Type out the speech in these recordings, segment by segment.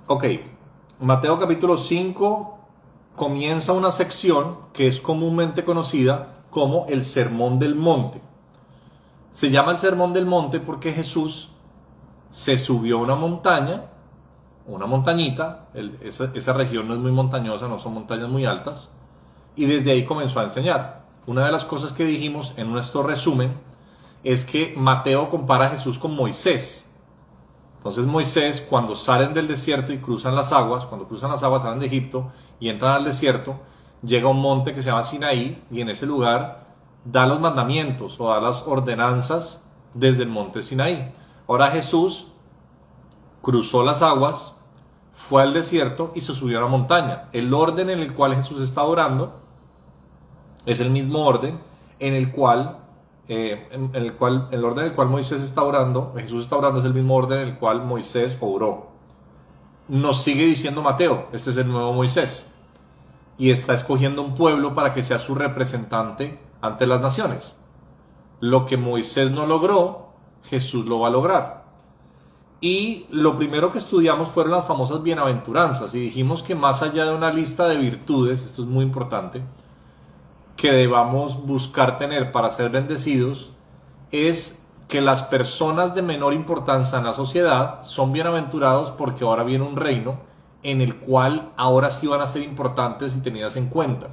Ok, Mateo capítulo 5 comienza una sección que es comúnmente conocida como el Sermón del Monte. Se llama el Sermón del Monte porque Jesús se subió a una montaña, una montañita, esa región no es muy montañosa, no son montañas muy altas, y desde ahí comenzó a enseñar. Una de las cosas que dijimos en nuestro resumen es que Mateo compara a Jesús con Moisés. Entonces Moisés, cuando salen del desierto y cruzan las aguas, cuando cruzan las aguas salen de Egipto y entran al desierto, llega a un monte que se llama Sinaí y en ese lugar da los mandamientos o da las ordenanzas desde el monte Sinaí. Ahora Jesús cruzó las aguas, fue al desierto y se subió a la montaña. El orden en el cual Jesús está orando es el mismo orden en el cual el orden en el cual Moisés está orando, Jesús está orando, es el mismo orden en el cual Moisés oró. Nos sigue diciendo Mateo, este es el nuevo Moisés, y está escogiendo un pueblo para que sea su representante ante las naciones. Lo que Moisés no logró, Jesús lo va a lograr. Y lo primero que estudiamos fueron las famosas bienaventuranzas, y dijimos que más allá de una lista de virtudes, esto es muy importante, que debamos buscar tener para ser bendecidos, es que las personas de menor importancia en la sociedad son bienaventurados porque ahora viene un reino en el cual ahora sí van a ser importantes y tenidas en cuenta.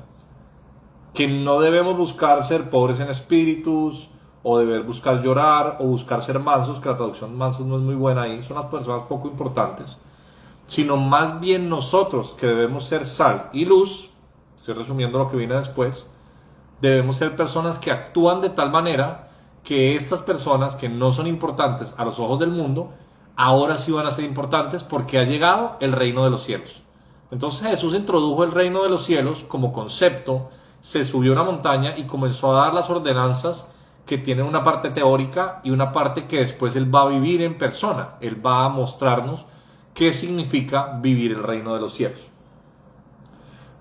Que no debemos buscar ser pobres en espíritus, o deber buscar llorar, o buscar ser mansos, que la traducción mansos no es muy buena ahí, son las personas poco importantes, sino más bien nosotros que debemos ser sal y luz, estoy resumiendo lo que viene después, debemos ser personas que actúan de tal manera que estas personas que no son importantes a los ojos del mundo, ahora sí van a ser importantes porque ha llegado el reino de los cielos. Entonces Jesús introdujo el reino de los cielos como concepto, se subió a una montaña y comenzó a dar las ordenanzas que tienen una parte teórica y una parte que después Él va a vivir en persona. Él va a mostrarnos qué significa vivir el reino de los cielos.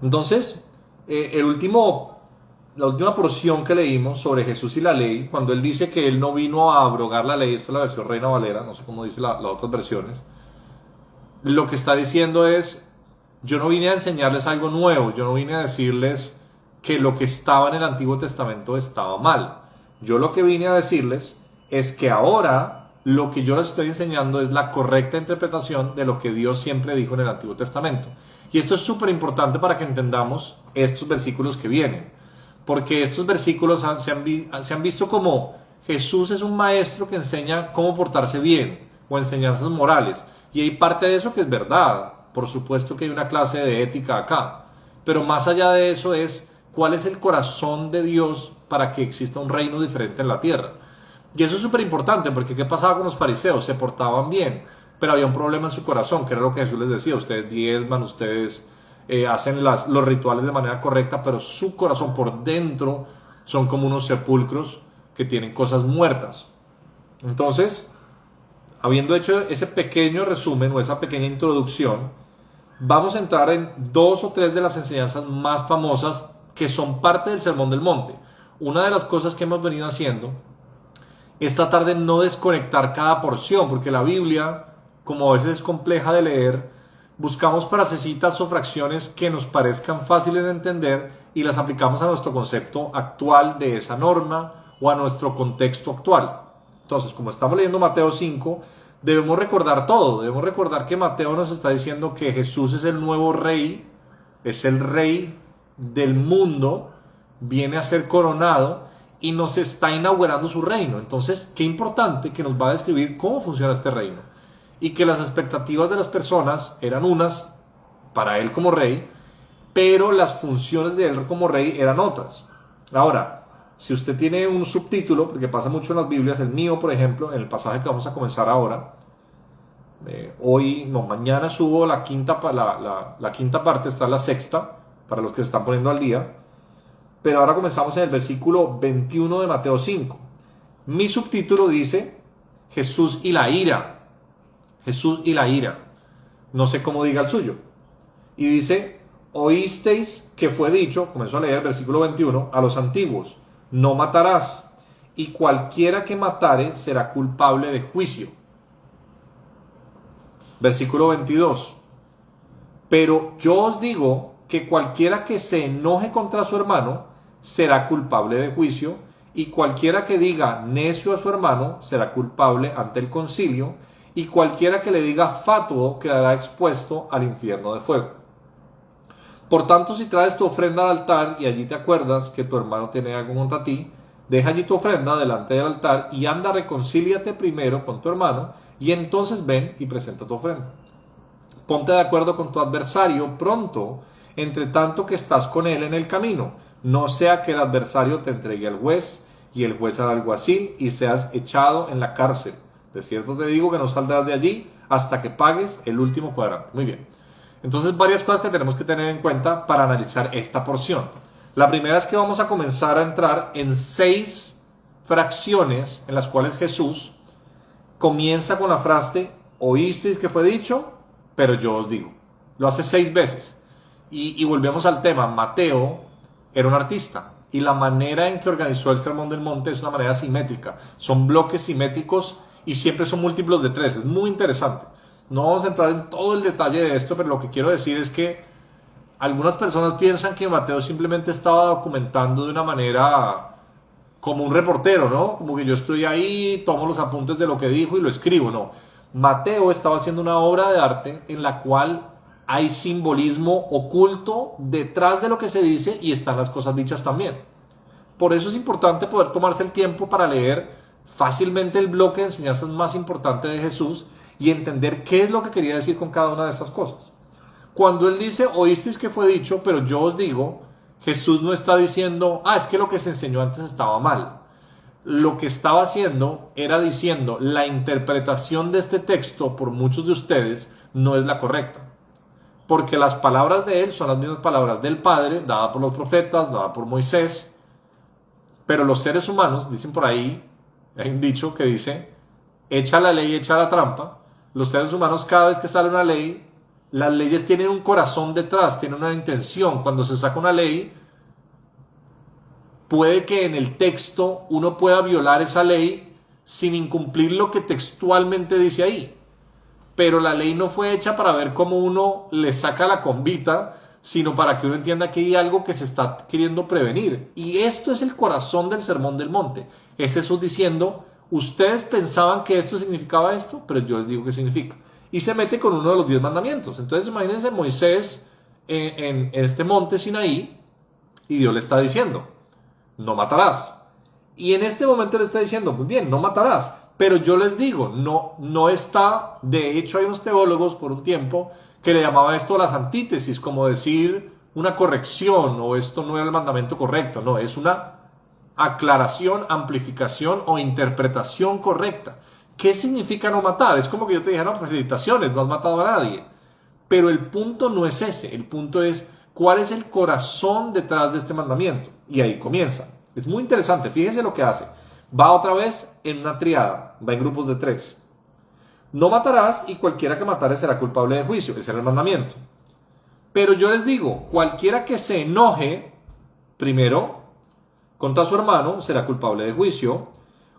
Entonces, la última porción que leímos sobre Jesús y la ley, cuando Él dice que Él no vino a abrogar la ley, esto es la versión Reina Valera, no sé cómo dice las otras versiones, lo que está diciendo es, yo no vine a enseñarles algo nuevo, yo no vine a decirles que lo que estaba en el Antiguo Testamento estaba mal. Yo lo que vine a decirles es que ahora lo que yo les estoy enseñando es la correcta interpretación de lo que Dios siempre dijo en el Antiguo Testamento. Y esto es súper importante para que entendamos estos versículos que vienen. Porque estos versículos se han visto como Jesús es un maestro que enseña cómo portarse bien o enseñanzas morales. Y hay parte de eso que es verdad. Por supuesto que hay una clase de ética acá. Pero más allá de eso es cuál es el corazón de Dios para que exista un reino diferente en la tierra. Y eso es súper importante porque ¿qué pasaba con los fariseos? Se portaban bien, pero había un problema en su corazón, que era lo que Jesús les decía. Ustedes diezman, ustedes hacen los rituales de manera correcta, pero su corazón por dentro son como unos sepulcros que tienen cosas muertas. Entonces, habiendo hecho ese pequeño resumen o esa pequeña introducción, vamos a entrar en dos o tres de las enseñanzas más famosas que son parte del Sermón del Monte. Una de las cosas que hemos venido haciendo es tratar de no desconectar cada porción, porque la Biblia, como a veces es compleja de leer, buscamos frasecitas o fracciones que nos parezcan fáciles de entender y las aplicamos a nuestro concepto actual de esa norma o a nuestro contexto actual. Entonces, como estamos leyendo Mateo 5, debemos recordar todo. Debemos recordar que Mateo nos está diciendo que Jesús es el nuevo rey, es el rey del mundo, viene a ser coronado y nos está inaugurando su reino. Entonces, qué importante que nos va a describir cómo funciona este reino. Y que las expectativas de las personas eran unas para él como rey, pero las funciones de él como rey eran otras. Ahora, si usted tiene un subtítulo, porque pasa mucho en las Biblias, el mío, por ejemplo, en el pasaje que vamos a comenzar ahora, mañana subo la quinta parte, está la sexta, para los que se están poniendo al día, pero ahora comenzamos en el versículo 21 de Mateo 5. Mi subtítulo dice, Jesús y la ira. Jesús y la ira. No sé cómo diga el suyo. Y dice, oísteis que fue dicho, comenzó a leer el versículo 21, a los antiguos, no matarás, y cualquiera que matare será culpable de juicio. Versículo 22, Pero yo os digo que cualquiera que se enoje contra su hermano será culpable de juicio, y cualquiera que diga necio a su hermano será culpable ante el concilio, y cualquiera que le diga fatuo quedará expuesto al infierno de fuego. Por tanto, si traes tu ofrenda al altar y allí te acuerdas que tu hermano tiene algo contra ti, deja allí tu ofrenda delante del altar y anda, reconcíliate primero con tu hermano, y entonces ven y presenta tu ofrenda. Ponte de acuerdo con tu adversario pronto, entre tanto que estás con él en el camino, no sea que el adversario te entregue al juez y el juez al alguacil y seas echado en la cárcel. De cierto te digo que no saldrás de allí hasta que pagues el último cuadrante. Muy bien. Entonces, varias cosas que tenemos que tener en cuenta para analizar esta porción. La primera es que vamos a comenzar a entrar en 6 fracciones en las cuales Jesús comienza con la frase, oísteis que fue dicho, pero yo os digo. Lo hace 6 veces. Y volvemos al tema. Mateo era un artista, y la manera en que organizó el Sermón del Monte es una manera simétrica. Son bloques simétricos y siempre son múltiplos de 3. Es muy interesante. No vamos a entrar en todo el detalle de esto, pero lo que quiero decir es que algunas personas piensan que Mateo simplemente estaba documentando de una manera como un reportero, ¿no? Como que yo estoy ahí, tomo los apuntes de lo que dijo y lo escribo, no. Mateo estaba haciendo una obra de arte en la cual hay simbolismo oculto detrás de lo que se dice y están las cosas dichas también. Por eso es importante poder tomarse el tiempo para leer fácilmente el bloque de enseñanzas más importante de Jesús y entender qué es lo que quería decir con cada una de esas cosas. Cuando él dice, oísteis que fue dicho, pero yo os digo, Jesús no está diciendo, es que lo que se enseñó antes estaba mal. Lo que estaba haciendo era diciendo, la interpretación de este texto por muchos de ustedes no es la correcta. Porque las palabras de él son las mismas palabras del Padre, dadas por los profetas, dadas por Moisés. Pero los seres humanos, dicen por ahí, hay un dicho que dice, echa la ley, echa la trampa. Los seres humanos, cada vez que sale una ley, las leyes tienen un corazón detrás, tienen una intención. Cuando se saca una ley, puede que en el texto uno pueda violar esa ley sin incumplir lo que textualmente dice ahí. Pero la ley no fue hecha para ver cómo uno le saca la convita, sino para que uno entienda que hay algo que se está queriendo prevenir. Y esto es el corazón del Sermón del Monte. Es Jesús diciendo, ustedes pensaban que esto significaba esto, pero yo les digo que significa. Y se mete con uno de los 10 mandamientos. Entonces imagínense Moisés en este monte Sinaí y Dios le está diciendo, no matarás. Y en este momento le está diciendo, muy bien, no matarás. Pero yo les digo, no está, de hecho hay unos teólogos por un tiempo que le llamaban esto las antítesis, como decir una corrección o esto no era el mandamiento correcto, no, es una aclaración, amplificación o interpretación correcta. ¿Qué significa no matar? Es como que yo te dijera, no, felicitaciones, no has matado a nadie. Pero el punto no es ese, el punto es cuál es el corazón detrás de este mandamiento. Y ahí comienza. Es muy interesante, fíjese lo que hace. Va otra vez en una triada, va en grupos de 3. No matarás y cualquiera que matare será culpable de juicio. Ese era el mandamiento. Pero yo les digo, cualquiera que se enoje, primero, contra su hermano, será culpable de juicio.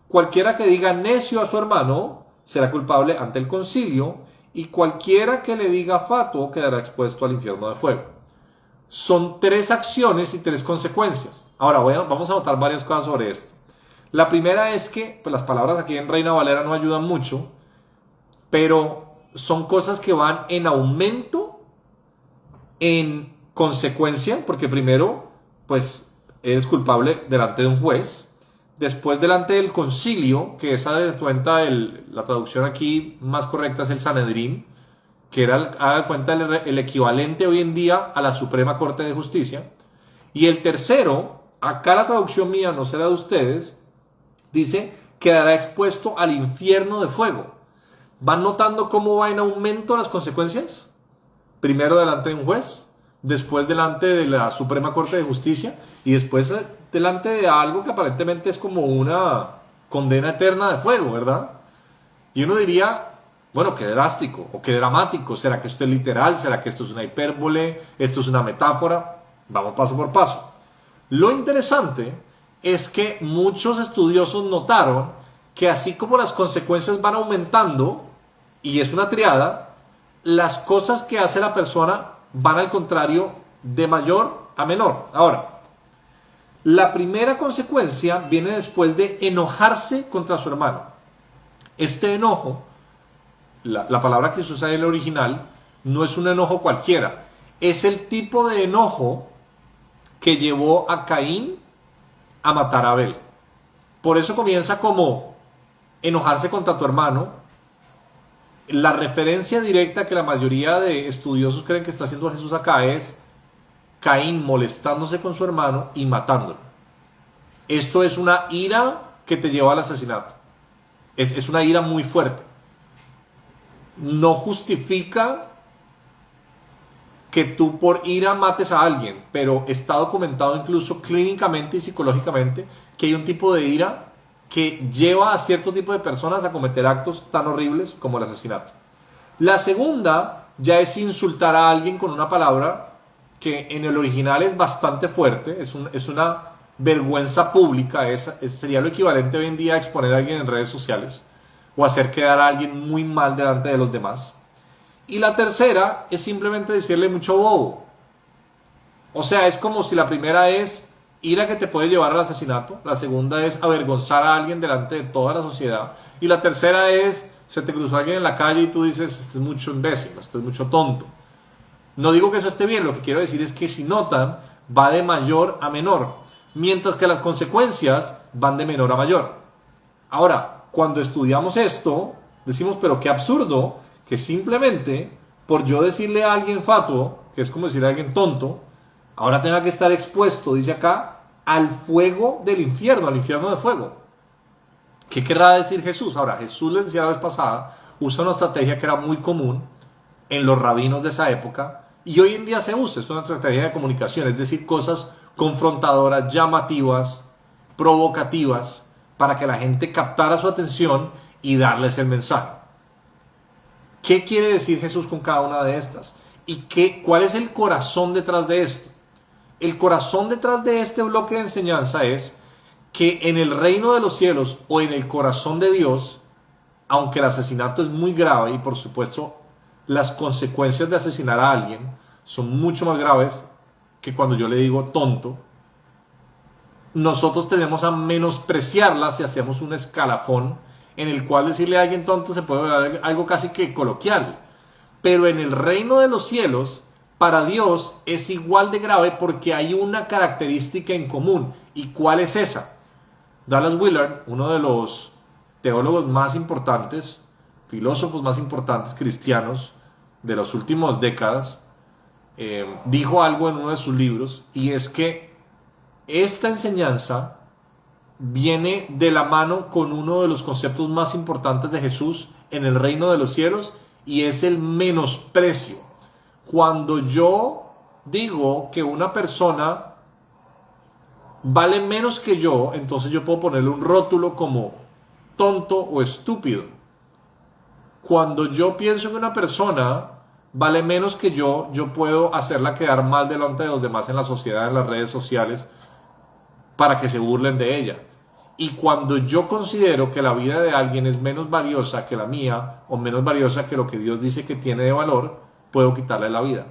Cualquiera que diga necio a su hermano, será culpable ante el concilio. Y cualquiera que le diga fatuo, quedará expuesto al infierno de fuego. Son 3 acciones y 3 consecuencias. Ahora, vamos a notar varias cosas sobre esto. La primera es que pues las palabras aquí en Reina Valera no ayudan mucho, pero son cosas que van en aumento, en consecuencia, porque primero, pues eres culpable delante de un juez, después delante del concilio, que esa de cuenta, la traducción aquí más correcta es el Sanedrín, que era, haga cuenta, el equivalente hoy en día a la Suprema Corte de Justicia, y el tercero, acá la traducción mía, no será de ustedes, dice, quedará expuesto al infierno de fuego. ¿Van notando cómo va en aumento las consecuencias? Primero delante de un juez, después delante de la Suprema Corte de Justicia y después delante de algo que aparentemente es como una condena eterna de fuego, ¿verdad? Y uno diría, bueno, qué drástico o qué dramático. ¿Será que esto es literal? ¿Será que esto es una hipérbole? ¿Esto es una metáfora? Vamos paso por paso. Lo interesante es que muchos estudiosos notaron que así como las consecuencias van aumentando, y es una triada, las cosas que hace la persona van al contrario de mayor a menor. Ahora, la primera consecuencia viene después de enojarse contra su hermano. Este enojo, la palabra que se usa en el original, no es un enojo cualquiera. Es el tipo de enojo que llevó a Caín a matar a Abel. Por eso comienza como enojarse contra tu hermano. La referencia directa que la mayoría de estudiosos creen que está haciendo Jesús acá es Caín molestándose con su hermano y matándolo. Esto es una ira que te lleva al asesinato. Es una ira muy fuerte. No justifica que tú por ira mates a alguien, pero está documentado incluso clínicamente y psicológicamente que hay un tipo de ira que lleva a cierto tipo de personas a cometer actos tan horribles como el asesinato. La segunda ya es insultar a alguien con una palabra que en el original es bastante fuerte, es una vergüenza pública, sería lo equivalente hoy en día a exponer a alguien en redes sociales o hacer quedar a alguien muy mal delante de los demás. Y la tercera es simplemente decirle mucho bobo. O sea, es como si la primera es ira que te puede llevar al asesinato, la segunda es avergonzar a alguien delante de toda la sociedad, y la tercera es, se te cruzó alguien en la calle y tú dices, este es mucho imbécil, este es mucho tonto. No digo que eso esté bien, lo que quiero decir es que si notan, va de mayor a menor, mientras que las consecuencias van de menor a mayor. Ahora, cuando estudiamos esto, decimos, pero qué absurdo que simplemente por yo decirle a alguien fatuo, que es como decirle a alguien tonto, ahora tenga que estar expuesto, dice acá, al fuego del infierno, al infierno de fuego. ¿Qué querrá decir Jesús? Ahora, Jesús, les decía la vez pasada, usa una estrategia que era muy común en los rabinos de esa época, y hoy en día se usa, es una estrategia de comunicación, es decir, cosas confrontadoras, llamativas, provocativas, para que la gente captara su atención y darles el mensaje. ¿Qué quiere decir Jesús con cada una de estas? ¿Y cuál es el corazón detrás de esto? El corazón detrás de este bloque de enseñanza es que en el reino de los cielos o en el corazón de Dios, aunque el asesinato es muy grave y por supuesto las consecuencias de asesinar a alguien son mucho más graves que cuando yo le digo tonto, nosotros tendemos a menospreciarlas si hacemos un escalafón en el cual decirle a alguien tonto se puede ver algo casi que coloquial. Pero en el reino de los cielos, para Dios es igual de grave porque hay una característica en común. ¿Y cuál es esa? Dallas Willard, uno de los teólogos más importantes, filósofos más importantes cristianos de las últimas décadas, dijo algo en uno de sus libros, y es que esta enseñanza viene de la mano con uno de los conceptos más importantes de Jesús en el reino de los cielos, y es el menosprecio. Cuando yo digo que una persona vale menos que yo, entonces yo puedo ponerle un rótulo como tonto o estúpido. Cuando yo pienso que una persona vale menos que yo puedo hacerla quedar mal delante de los demás en la sociedad, en las redes sociales, para que se burlen de ella. Y cuando yo considero que la vida de alguien es menos valiosa que la mía, o menos valiosa que lo que Dios dice que tiene de valor, puedo quitarle la vida.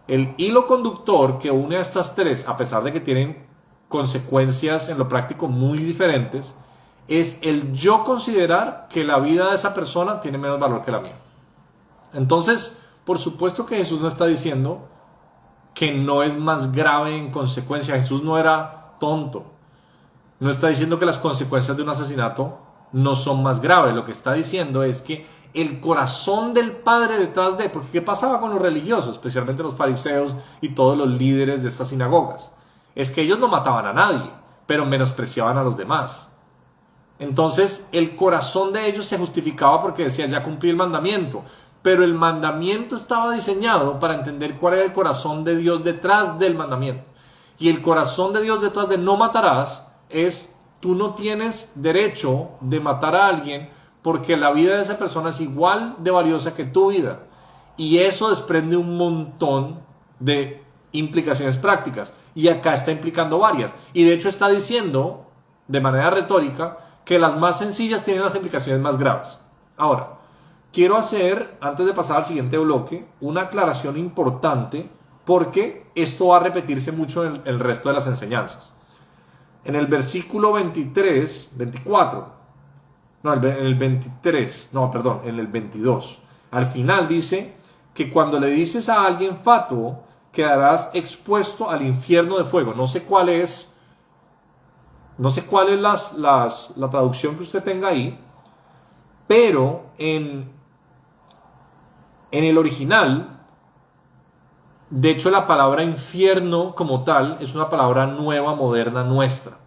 El hilo conductor que une a estas tres, a pesar de que tienen consecuencias en lo práctico muy diferentes, es el yo considerar que la vida de esa persona tiene menos valor que la mía. Entonces, por supuesto que Jesús no está diciendo que no es más grave en consecuencia. Jesús no era tonto. No está diciendo que las consecuencias de un asesinato no son más graves. Lo que está diciendo es que el corazón del Padre detrás de... Porque ¿qué pasaba con los religiosos? Especialmente los fariseos y todos los líderes de estas sinagogas. Es que ellos no mataban a nadie, pero menospreciaban a los demás. Entonces, el corazón de ellos se justificaba porque decía, ya cumplí el mandamiento. Pero el mandamiento estaba diseñado para entender cuál era el corazón de Dios detrás del mandamiento. Y el corazón de Dios detrás de no matarás es, tú no tienes derecho de matar a alguien porque la vida de esa persona es igual de valiosa que tu vida. Y eso desprende un montón de implicaciones prácticas. Y acá está implicando varias. Y de hecho está diciendo, de manera retórica, que las más sencillas tienen las implicaciones más graves. Ahora, quiero hacer, antes de pasar al siguiente bloque, una aclaración importante porque esto va a repetirse mucho en el resto de las enseñanzas. En el versículo 24, no, en el 23, no, perdón, en el 22, al final dice que cuando le dices a alguien fatuo, quedarás expuesto al infierno de fuego. No sé cuál es la traducción que usted tenga ahí, pero en el original, de hecho la palabra infierno como tal es una palabra nueva, moderna, nuestra.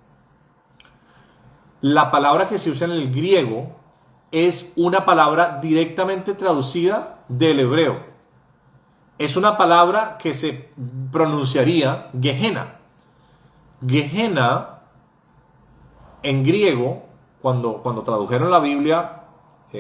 La palabra que se usa en el griego es una palabra directamente traducida del hebreo. Es una palabra que se pronunciaría Gehenna. Gehenna, en griego, cuando tradujeron la Biblia,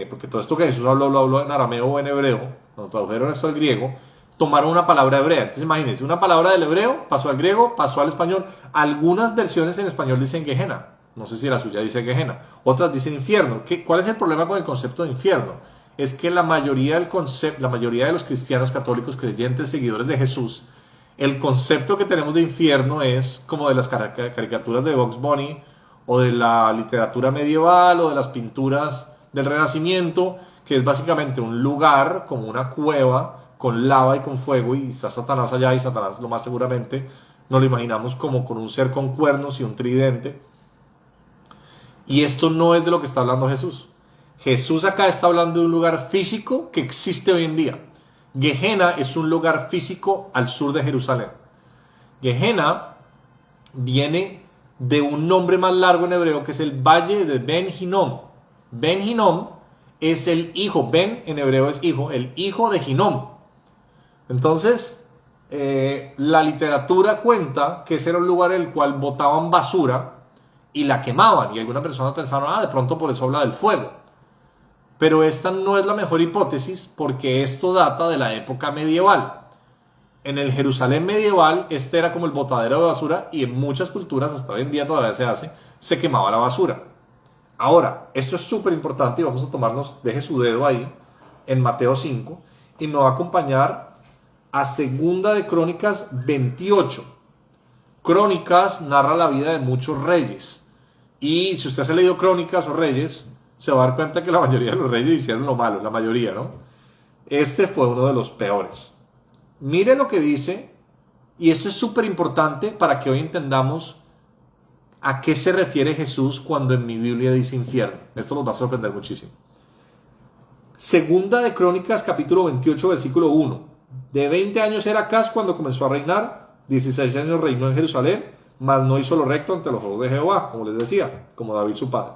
porque todo esto que Jesús habló en arameo o en hebreo, cuando tradujeron esto al griego, tomaron una palabra hebrea. Entonces imagínense, una palabra del hebreo pasó al griego, pasó al español. Algunas versiones en español dicen Gehenna. No sé si la suya dice Gehenna. Otras dicen infierno. ¿Cuál es el problema con el concepto de infierno? Es que la mayoría de los cristianos católicos creyentes, seguidores de Jesús, el concepto que tenemos de infierno es como de las caricaturas de Bugs Bunny, o de la literatura medieval, o de las pinturas del Renacimiento, que es básicamente un lugar como una cueva con lava y con fuego, y está Satanás allá, y Satanás lo más seguramente nos lo imaginamos como con un ser con cuernos y un tridente. Y esto no es de lo que está hablando Jesús. Jesús acá está hablando de un lugar físico que existe hoy en día. Gehenna es un lugar físico al sur de Jerusalén. Gehenna viene de un nombre más largo en hebreo, que es el valle de Ben Hinnom. Ben Hinnom es el hijo, Ben en hebreo es hijo, el hijo de Hinnom. Entonces, la literatura cuenta que ese era un lugar en el cual botaban basura y la quemaban, y algunas personas pensaron, de pronto por eso habla del fuego. Pero esta no es la mejor hipótesis, porque esto data de la época medieval. En el Jerusalén medieval, este era como el botadero de basura, y en muchas culturas, hasta hoy en día todavía se hace, se quemaba la basura. Ahora, esto es súper importante y vamos a tomarnos, deje su dedo ahí, en Mateo 5, y me va a acompañar a Segunda de Crónicas 28. Crónicas narra la vida de muchos reyes. Y si usted se ha leído Crónicas o Reyes, se va a dar cuenta que la mayoría de los reyes hicieron lo malo, la mayoría, ¿no? Este fue uno de los peores. Mire lo que dice, y esto es súper importante para que hoy entendamos a qué se refiere Jesús cuando en mi Biblia dice infierno. Esto nos va a sorprender muchísimo. Segunda de Crónicas, capítulo 28, versículo 1. De 20 años era Acaz cuando comenzó a reinar, 16 años reinó en Jerusalén, mas no hizo lo recto ante los ojos de Jehová, como les decía, como David su padre.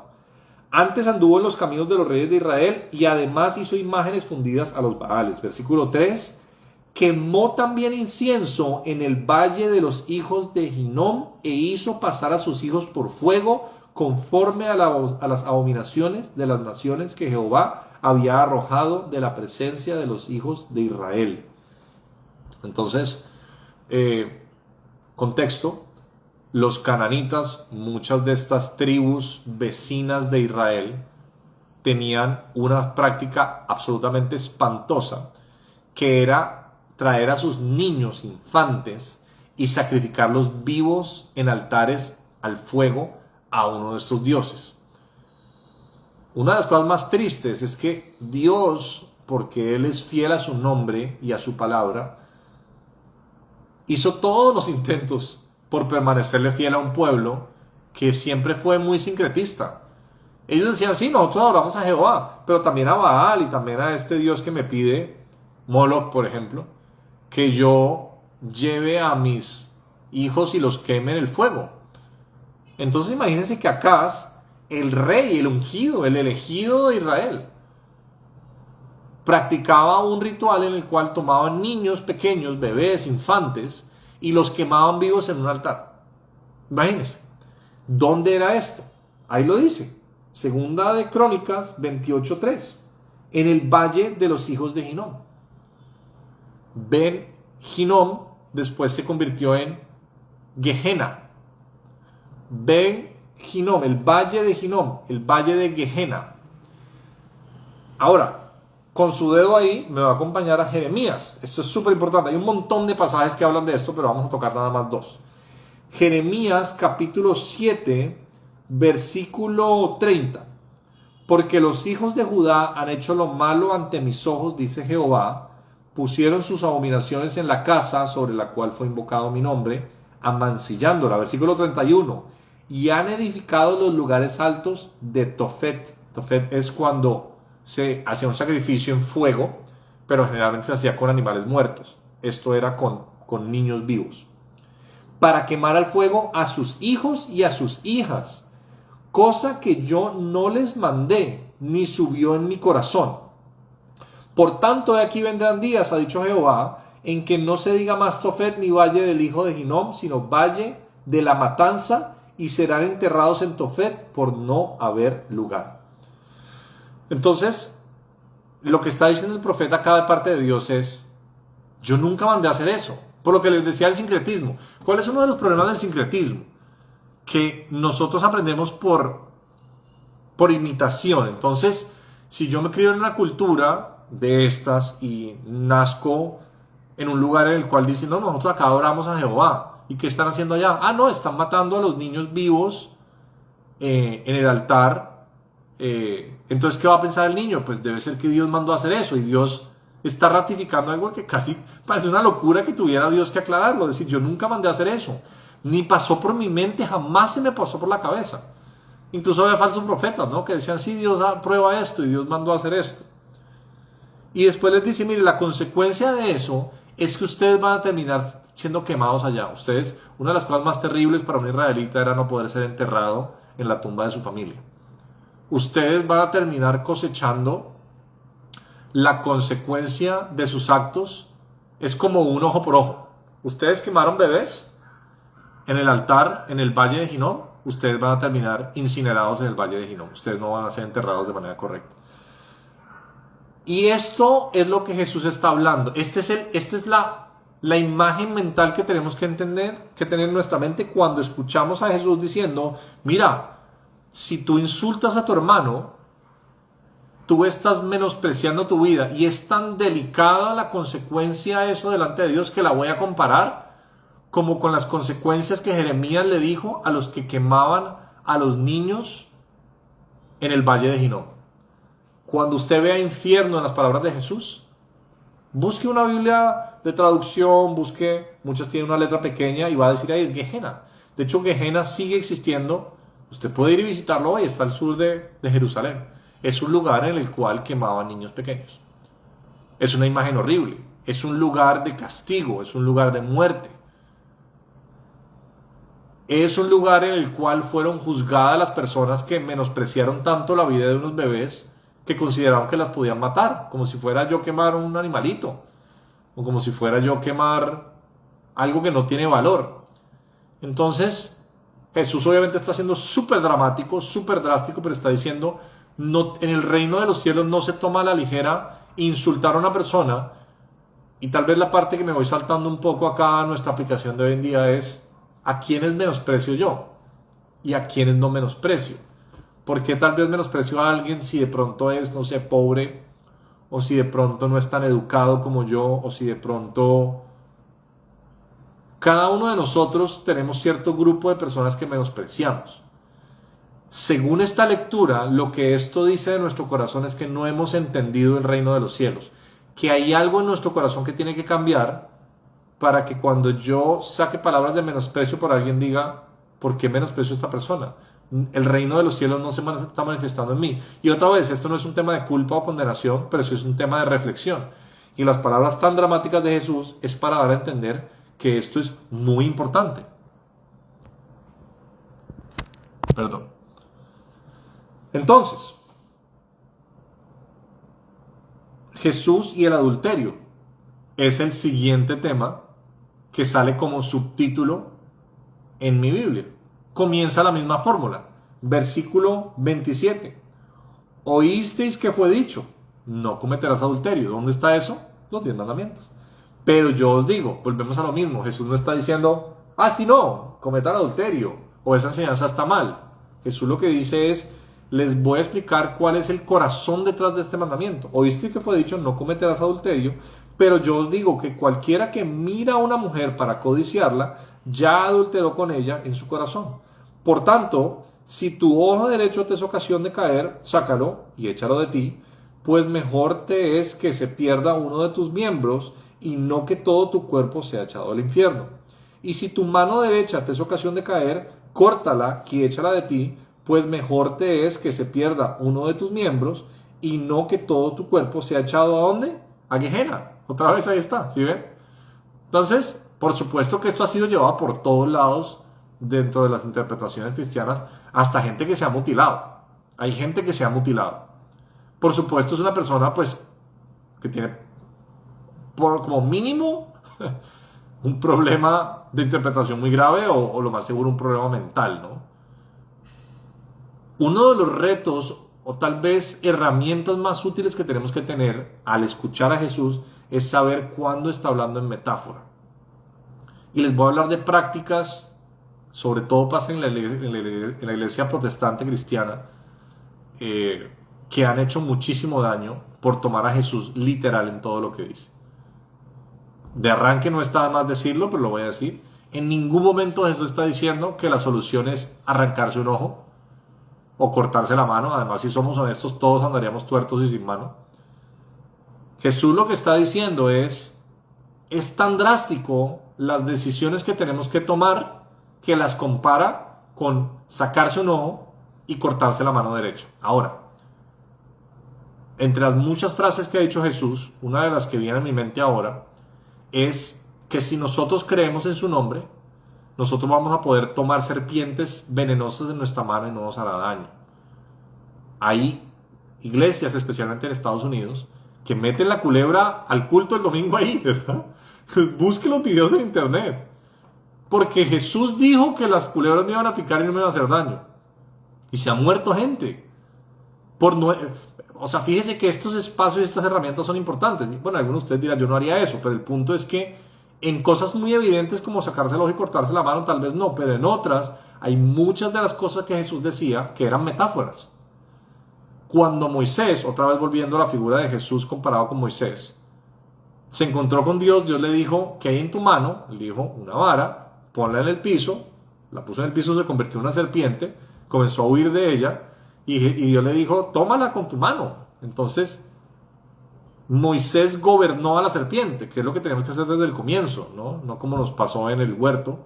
Antes anduvo en los caminos de los reyes de Israel y además hizo imágenes fundidas a los Baales. Versículo 3. Quemó también incienso en el valle de los hijos de Hinnom e hizo pasar a sus hijos por fuego conforme a las abominaciones de las naciones que Jehová había arrojado de la presencia de los hijos de Israel. Entonces, contexto. Los cananitas, muchas de estas tribus vecinas de Israel, tenían una práctica absolutamente espantosa, que era traer a sus niños infantes y sacrificarlos vivos en altares al fuego a uno de estos dioses. Una de las cosas más tristes es que Dios, porque Él es fiel a su nombre y a su palabra, hizo todos los intentos por permanecerle fiel a un pueblo que siempre fue muy sincretista. Ellos decían, sí, nosotros adoramos a Jehová, pero también a Baal y también a este Dios que me pide, Moloch, por ejemplo, que yo lleve a mis hijos y los queme en el fuego. Entonces imagínense que Acaz, el rey, el ungido, el elegido de Israel, practicaba un ritual en el cual tomaban niños pequeños, bebés, infantes, y los quemaban vivos en un altar. Imagínense. ¿Dónde era esto? Ahí lo dice. Segunda de Crónicas 28:3. En el valle de los hijos de Hinnom. Ben Hinnom después se convirtió en Gehenna. Ben Hinnom, el valle de Hinnom, el valle de Gehenna. Ahora, con su dedo ahí me va a acompañar a Jeremías. Esto es súper importante. Hay un montón de pasajes que hablan de esto, pero vamos a tocar nada más dos. Jeremías capítulo 7, versículo 30. Porque los hijos de Judá han hecho lo malo ante mis ojos, dice Jehová, pusieron sus abominaciones en la casa sobre la cual fue invocado mi nombre, amancillándola. Versículo 31. Y han edificado los lugares altos de Tofet. Tofet es cuando se hacía un sacrificio en fuego, pero generalmente se hacía con animales muertos. Esto era con niños vivos. Para quemar al fuego a sus hijos y a sus hijas, cosa que yo no les mandé, ni subió en mi corazón. Por tanto, de aquí vendrán días, ha dicho Jehová, en que no se diga más Tofet ni valle del hijo de Hinnom, sino valle de la matanza, y serán enterrados en Tofet por no haber lugar. Entonces, lo que está diciendo el profeta acá de parte de Dios es, yo nunca mandé a hacer eso. Por lo que les decía el sincretismo. ¿Cuál es uno de los problemas del sincretismo? Que nosotros aprendemos por imitación. Entonces, si yo me crio en una cultura de estas y nazco en un lugar en el cual dicen, no, nosotros acá adoramos a Jehová. ¿Y qué están haciendo allá? Ah, no, están matando a los niños vivos en el altar. Entonces, ¿qué va a pensar el niño? Pues debe ser que Dios mandó a hacer eso y Dios está ratificando algo que casi parece una locura que tuviera Dios que aclararlo. Es decir, yo nunca mandé a hacer eso. Ni pasó por mi mente, jamás se me pasó por la cabeza. Incluso había falsos profetas, ¿no? Que decían, sí, Dios aprueba esto y Dios mandó a hacer esto. Y después les dice, mire, la consecuencia de eso es que ustedes van a terminar siendo quemados allá. Ustedes, una de las cosas más terribles para un israelita era no poder ser enterrado en la tumba de su familia. Ustedes van a terminar cosechando la consecuencia de sus actos. Es como un ojo por ojo. Ustedes quemaron bebés en el altar, en el valle de Hinnom, ustedes van a terminar incinerados en el valle de Hinnom. Ustedes no van a ser enterrados de manera correcta. Y esto es lo que Jesús está hablando. Esta es la imagen mental que tenemos que entender, que tener en nuestra mente cuando escuchamos a Jesús diciendo, mira, si tú insultas a tu hermano, tú estás menospreciando tu vida y es tan delicada la consecuencia de eso delante de Dios que la voy a comparar como con las consecuencias que Jeremías le dijo a los que quemaban a los niños en el valle de Hinnom. Cuando usted vea infierno en las palabras de Jesús, busque una Biblia de traducción, muchas tienen una letra pequeña y va a decir ahí es Gehenna. De hecho, Gehenna sigue existiendo. Usted puede ir y visitarlo hoy, está al sur de Jerusalén. Es un lugar en el cual quemaban niños pequeños. Es una imagen horrible. Es un lugar de castigo, es un lugar de muerte. Es un lugar en el cual fueron juzgadas las personas que menospreciaron tanto la vida de unos bebés que consideraron que las podían matar, como si fuera yo quemar un animalito, o como si fuera yo quemar algo que no tiene valor. Entonces, Jesús obviamente está siendo súper dramático, súper drástico, pero está diciendo, no, en el reino de los cielos no se toma a la ligera insultar a una persona. Y tal vez la parte que me voy saltando un poco acá a nuestra aplicación de hoy en día es a quiénes menosprecio yo y a quiénes no menosprecio. ¿Por qué tal vez menosprecio a alguien si de pronto es, no sé, pobre, o si de pronto no es tan educado como yo, o si de pronto... Cada uno de nosotros tenemos cierto grupo de personas que menospreciamos. Según esta lectura, lo que esto dice de nuestro corazón es que no hemos entendido el reino de los cielos, que hay algo en nuestro corazón que tiene que cambiar para que cuando yo saque palabras de menosprecio por alguien diga, ¿por qué menosprecio a esta persona? El reino de los cielos no se está manifestando en mí. Y otra vez, esto no es un tema de culpa o condenación, pero sí es un tema de reflexión. Y las palabras tan dramáticas de Jesús es para dar a entender que esto es muy importante. Perdón. Entonces, Jesús y el adulterio es el siguiente tema que sale como subtítulo en mi Biblia. Comienza la misma fórmula. Versículo 27. Oísteis que fue dicho, no cometerás adulterio. ¿Dónde está eso? Los 10 mandamientos. Pero yo os digo, volvemos a lo mismo. Jesús no está diciendo, si no, cometan adulterio, o esa enseñanza está mal. Jesús lo que dice es, les voy a explicar cuál es el corazón detrás de este mandamiento. Oíste que fue dicho, no cometerás adulterio, pero yo os digo que cualquiera que mira a una mujer para codiciarla, ya adulteró con ella en su corazón. Por tanto, si tu ojo derecho te es ocasión de caer, sácalo y échalo de ti, pues mejor te es que se pierda uno de tus miembros y no que todo tu cuerpo sea echado al infierno. Y si tu mano derecha te es ocasión de caer, córtala y échala de ti, pues mejor te es que se pierda uno de tus miembros y no que todo tu cuerpo sea echado ¿a dónde? A Gehenna. Otra vez ahí está, ¿sí ven? Entonces, por supuesto que esto ha sido llevado por todos lados dentro de las interpretaciones cristianas, hasta gente que se ha mutilado. Hay gente que se ha mutilado. Por supuesto es una persona pues que tiene como mínimo un problema de interpretación muy grave o lo más seguro un problema mental, ¿no? Uno de los retos o tal vez herramientas más útiles que tenemos que tener al escuchar a Jesús es saber cuándo está hablando en metáfora. Y les voy a hablar de prácticas, sobre todo pasa en la iglesia protestante cristiana, que han hecho muchísimo daño por tomar a Jesús literal en todo lo que dice. De arranque no está de más decirlo, pero lo voy a decir. En ningún momento Jesús está diciendo que la solución es arrancarse un ojo o cortarse la mano. Además, si somos honestos, todos andaríamos tuertos y sin mano. Jesús lo que está diciendo es tan drástico las decisiones que tenemos que tomar que las compara con sacarse un ojo y cortarse la mano derecha. Ahora, entre las muchas frases que ha dicho Jesús, una de las que viene a mi mente ahora es que si nosotros creemos en su nombre, nosotros vamos a poder tomar serpientes venenosas en nuestra mano y no nos hará daño. Hay iglesias, especialmente en Estados Unidos, que meten la culebra al culto el domingo ahí, ¿verdad? Busque los videos en internet. Porque Jesús dijo que las culebras me iban a picar y no me iban a hacer daño. Y se ha muerto gente. O sea, fíjese que estos espacios y estas herramientas son importantes. Bueno, algunos de ustedes dirán, yo no haría eso, pero el punto es que en cosas muy evidentes como sacarse el ojo y cortarse la mano, tal vez no, pero en otras hay muchas de las cosas que Jesús decía que eran metáforas. Cuando Moisés, otra vez volviendo a la figura de Jesús comparado con Moisés, se encontró con Dios, Dios le dijo, ¿qué hay en tu mano? Él dijo, una vara, ponla en el piso, la puso en el piso, se convirtió en una serpiente, comenzó a huir de ella, y Dios le dijo, tómala con tu mano. Entonces, Moisés gobernó a la serpiente, que es lo que tenemos que hacer desde el comienzo, ¿no? No como nos pasó en el huerto,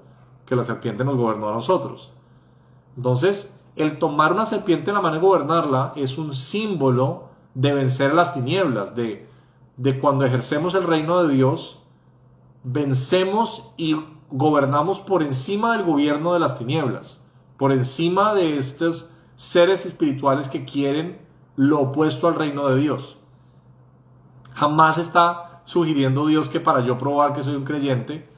que la serpiente nos gobernó a nosotros. Entonces, el tomar una serpiente en la mano y gobernarla es un símbolo de vencer las tinieblas, de cuando ejercemos el reino de Dios, vencemos y gobernamos por encima del gobierno de las tinieblas, por encima de estos seres espirituales que quieren lo opuesto al reino de Dios. Jamás está sugiriendo Dios que para yo probar que soy un creyente,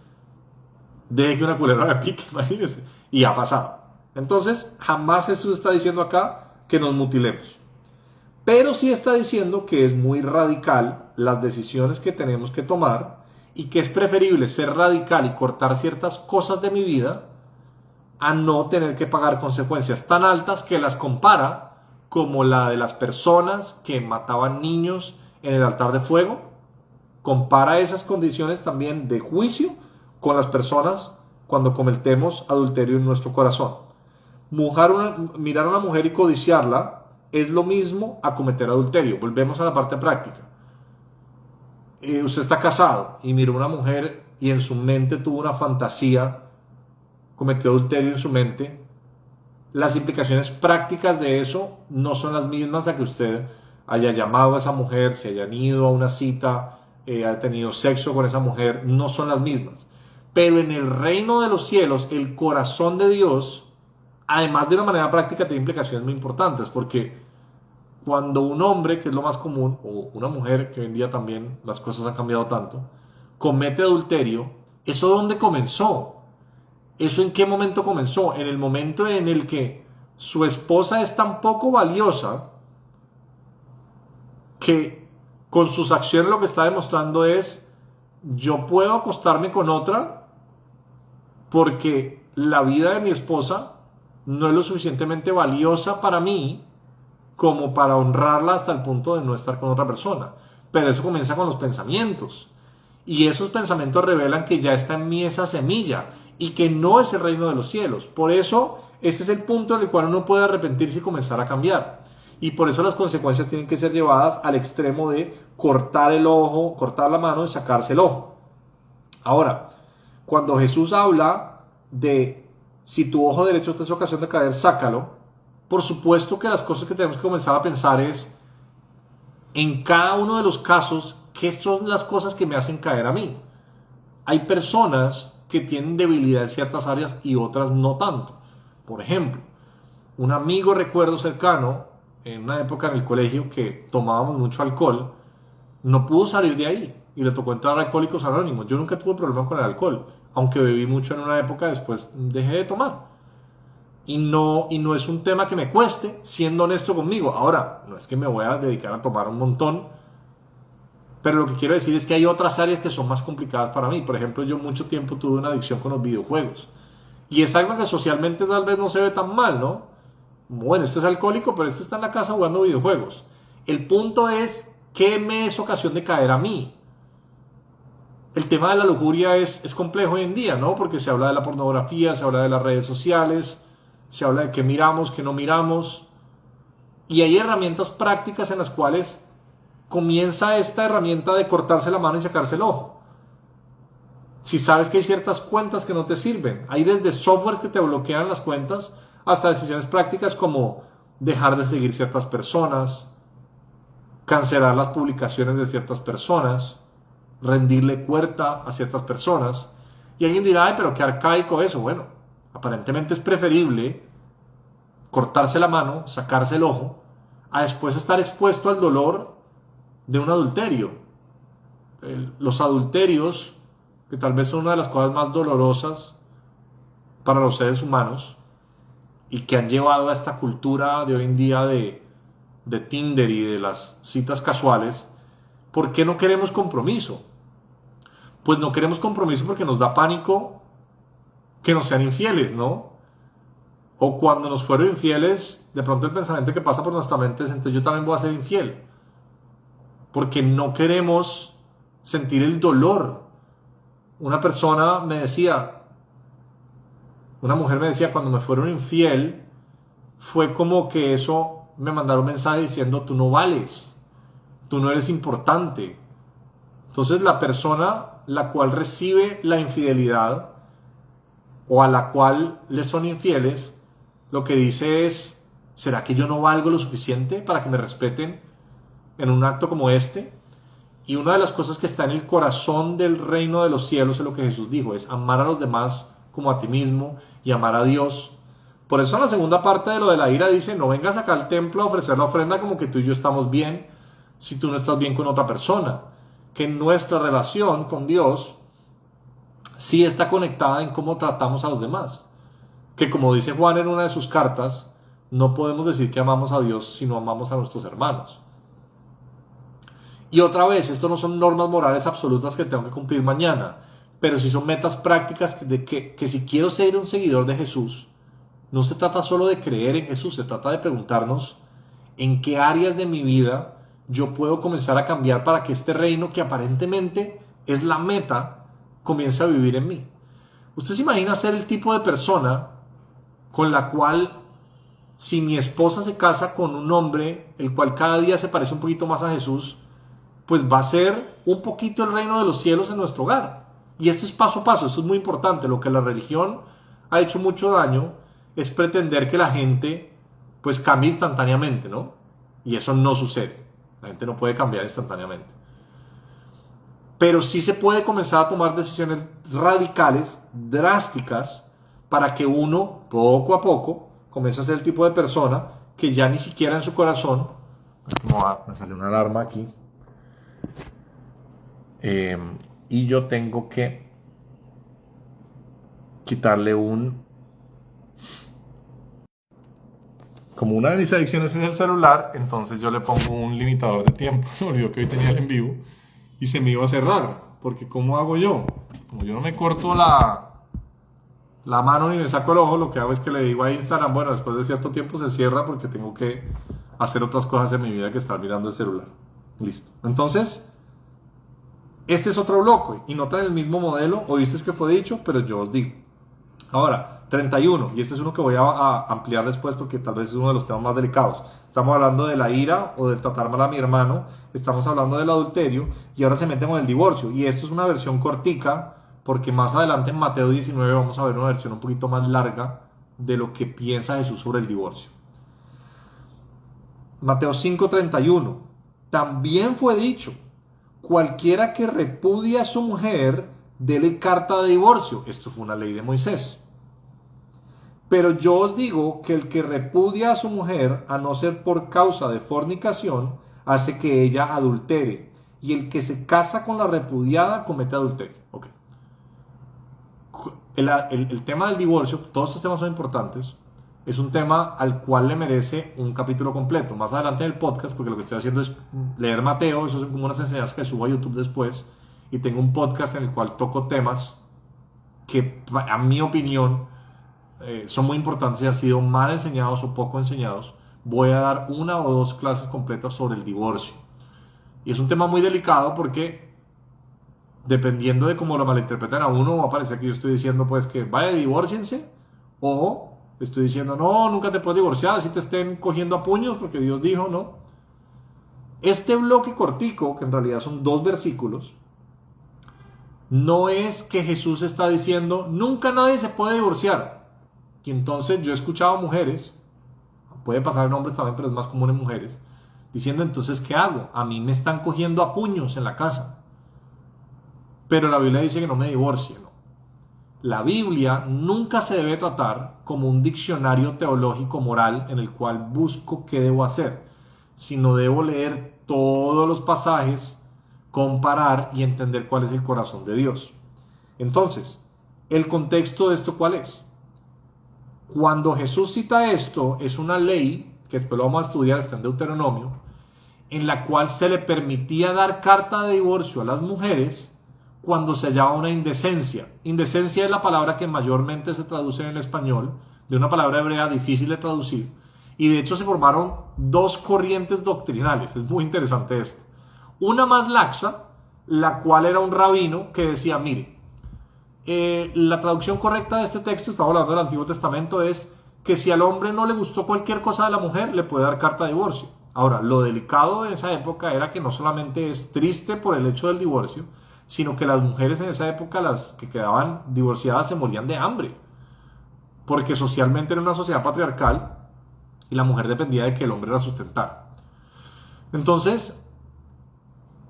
deje que una culebra me pique, imagínense. Y ha pasado. Entonces, jamás Jesús está diciendo acá que nos mutilemos. Pero sí está diciendo que es muy radical las decisiones que tenemos que tomar y que es preferible ser radical y cortar ciertas cosas de mi vida a no tener que pagar consecuencias tan altas que las compara como la de las personas que mataban niños en el altar de fuego. Compara esas condiciones también de juicio con las personas cuando cometemos adulterio en nuestro corazón. Mirar a una mujer y codiciarla es lo mismo a cometer adulterio. Volvemos a la parte práctica. Usted está casado y miró a una mujer y en su mente tuvo una fantasía, cometió adulterio en su mente. Las implicaciones prácticas de eso no son las mismas a que usted haya llamado a esa mujer, se hayan ido a una cita, haya tenido sexo con esa mujer, no son las mismas. Pero en el reino de los cielos, el corazón de Dios, además de una manera práctica, tiene implicaciones muy importantes, porque cuando un hombre, que es lo más común, o una mujer, que hoy en día también las cosas han cambiado tanto, comete adulterio, ¿eso dónde comenzó? ¿Eso en qué momento comenzó? En el momento en el que su esposa es tan poco valiosa que con sus acciones lo que está demostrando es, yo puedo acostarme con otra porque la vida de mi esposa no es lo suficientemente valiosa para mí como para honrarla hasta el punto de no estar con otra persona. Pero eso comienza con los pensamientos. Y esos pensamientos revelan que ya está en mí esa semilla y que no es el reino de los cielos. Por eso, ese es el punto en el cual uno puede arrepentirse y comenzar a cambiar. Y por eso las consecuencias tienen que ser llevadas al extremo de cortar el ojo, cortar la mano y sacarse el ojo. Ahora, cuando Jesús habla de si tu ojo derecho te es ocasión de caer, sácalo. Por supuesto que las cosas que tenemos que comenzar a pensar es, en cada uno de los casos, ¿qué son las cosas que me hacen caer a mí? Hay personas que tienen debilidad en ciertas áreas y otras no tanto. Por ejemplo, un amigo recuerdo cercano, en una época en el colegio que tomábamos mucho alcohol, no pudo salir de ahí y le tocó entrar a Alcohólicos Anónimos. Yo nunca tuve problema con el alcohol, aunque bebí mucho en una época, después dejé de tomar. Y no es un tema que me cueste, siendo honesto conmigo. Ahora, no es que me voy a dedicar a tomar un montón, pero lo que quiero decir es que hay otras áreas que son más complicadas para mí. Por ejemplo, yo mucho tiempo tuve una adicción con los videojuegos. Y es algo que socialmente tal vez no se ve tan mal, ¿no? Bueno, este es alcohólico, pero este está en la casa jugando videojuegos. El punto es, ¿qué me es ocasión de caer a mí? El tema de la lujuria es complejo hoy en día, ¿no? Porque se habla de la pornografía, se habla de las redes sociales, se habla de qué miramos, qué no miramos. Y hay herramientas prácticas en las cuales comienza esta herramienta de cortarse la mano y sacarse el ojo. Si sabes que hay ciertas cuentas que no te sirven, hay desde softwares que te bloquean las cuentas hasta decisiones prácticas como dejar de seguir ciertas personas, cancelar las publicaciones de ciertas personas, rendirle cuenta a ciertas personas. Y alguien dirá, ay, pero qué arcaico eso. Bueno, aparentemente es preferible cortarse la mano, sacarse el ojo, a después estar expuesto al dolor de un adulterio. Los adulterios, que tal vez son una de las cosas más dolorosas para los seres humanos y que han llevado a esta cultura de hoy en día de Tinder y de las citas casuales. ¿Por qué no queremos compromiso? Pues no queremos compromiso porque nos da pánico que nos sean infieles, ¿no? O cuando nos fueron infieles, de pronto el pensamiento que pasa por nuestra mente es, entonces yo también voy a ser infiel. Porque no queremos sentir el dolor. Una persona me decía, una mujer me decía, cuando me fueron infiel, fue como que eso me mandaron un mensaje diciendo, tú no vales, tú no eres importante. Entonces la persona la cual recibe la infidelidad o a la cual le son infieles, lo que dice es, ¿será que yo no valgo lo suficiente para que me respeten en un acto como este? Y una de las cosas que está en el corazón del reino de los cielos es lo que Jesús dijo, es amar a los demás como a ti mismo y amar a Dios. Por eso en la segunda parte de lo de la ira dice, no vengas acá al templo a ofrecer la ofrenda como que tú y yo estamos bien si tú no estás bien con otra persona. Que nuestra relación con Dios sí está conectada en cómo tratamos a los demás. Que como dice Juan en una de sus cartas, no podemos decir que amamos a Dios si no amamos a nuestros hermanos. Y otra vez, esto no son normas morales absolutas que tengo que cumplir mañana, pero sí son metas prácticas de que si quiero ser un seguidor de Jesús, no se trata solo de creer en Jesús, se trata de preguntarnos en qué áreas de mi vida yo puedo comenzar a cambiar para que este reino que aparentemente es la meta comience a vivir en mí. ¿Usted se imagina ser el tipo de persona con la cual, si mi esposa se casa con un hombre, el cual cada día se parece un poquito más a Jesús, pues va a ser un poquito el reino de los cielos en nuestro hogar? Y esto es paso a paso, esto es muy importante. Lo que la religión ha hecho mucho daño es pretender que la gente pues cambie instantáneamente, ¿no? Y eso no sucede. La gente no puede cambiar instantáneamente. Pero sí se puede comenzar a tomar decisiones radicales, drásticas, para que uno, poco a poco, comience a ser el tipo de persona que ya ni siquiera en su corazón... Me salió una alarma aquí. Y yo tengo que quitarle como una de mis adicciones es el celular, entonces yo le pongo un limitador de tiempo. Se me olvidó que hoy tenía el en vivo y se me iba a cerrar, porque ¿cómo hago yo? Como yo no me corto la mano ni me saco el ojo, lo que hago es que le digo a Instagram, bueno, después de cierto tiempo se cierra porque tengo que hacer otras cosas en mi vida que estar mirando el celular. Listo. Entonces, este es otro bloque y no trae el mismo modelo, oíste que fue dicho, pero yo os digo. Ahora, 31, y este es uno que voy a ampliar después porque tal vez es uno de los temas más delicados. Estamos hablando de la ira o del tratar mal a mi hermano, estamos hablando del adulterio y ahora se mete con el divorcio. Y esto es una versión cortica porque más adelante en Mateo 19 vamos a ver una versión un poquito más larga de lo que piensa Jesús sobre el divorcio. Mateo 5:31, también fue dicho, cualquiera que repudie a su mujer, dele carta de divorcio. Esto fue una ley de Moisés. Pero yo os digo que el que repudia a su mujer, a no ser por causa de fornicación, hace que ella adultere. Y el que se casa con la repudiada comete adulterio. Okay. El tema del divorcio, todos estos temas son importantes, es un tema al cual le merece un capítulo completo. Más adelante en el podcast, porque lo que estoy haciendo es leer Mateo, eso son como unas enseñanzas que subo a YouTube después, y tengo un podcast en el cual toco temas que, a mi opinión, son muy importantes y han sido mal enseñados o poco enseñados. Voy a dar una o dos clases completas sobre el divorcio. Y es un tema muy delicado porque dependiendo de cómo lo malinterpreten a uno, va a parecer que yo estoy diciendo pues que vaya, divórciense, o estoy diciendo no, nunca te puedes divorciar, así te estén cogiendo a puños porque Dios dijo, no. Este bloque cortico, que en realidad son 2 versículos, no es que Jesús está diciendo nunca nadie se puede divorciar. Y entonces yo he escuchado mujeres, puede pasar en hombres también, pero es más común en mujeres, diciendo entonces ¿qué hago? A mí me están cogiendo a puños en la casa. Pero la Biblia dice que no me divorcie, ¿no? La Biblia nunca se debe tratar como un diccionario teológico moral en el cual busco qué debo hacer, sino debo leer todos los pasajes, comparar y entender cuál es el corazón de Dios. Entonces, ¿el contexto de esto cuál es? Cuando Jesús cita esto, es una ley, que después lo vamos a estudiar, está en Deuteronomio, en la cual se le permitía dar carta de divorcio a las mujeres cuando se hallaba una indecencia. Indecencia es la palabra que mayormente se traduce en el español, de una palabra hebrea difícil de traducir, y de hecho se formaron 2 corrientes doctrinales. Es muy interesante esto. Una más laxa, la cual era un rabino que decía, mire, la traducción correcta de este texto, estamos hablando del Antiguo Testamento, es que si al hombre no le gustó cualquier cosa de la mujer, le puede dar carta de divorcio. Ahora, lo delicado de esa época era que no solamente es triste por el hecho del divorcio, sino que las mujeres en esa época, las que quedaban divorciadas, se morían de hambre, porque socialmente era una sociedad patriarcal y la mujer dependía de que el hombre la sustentara. Entonces,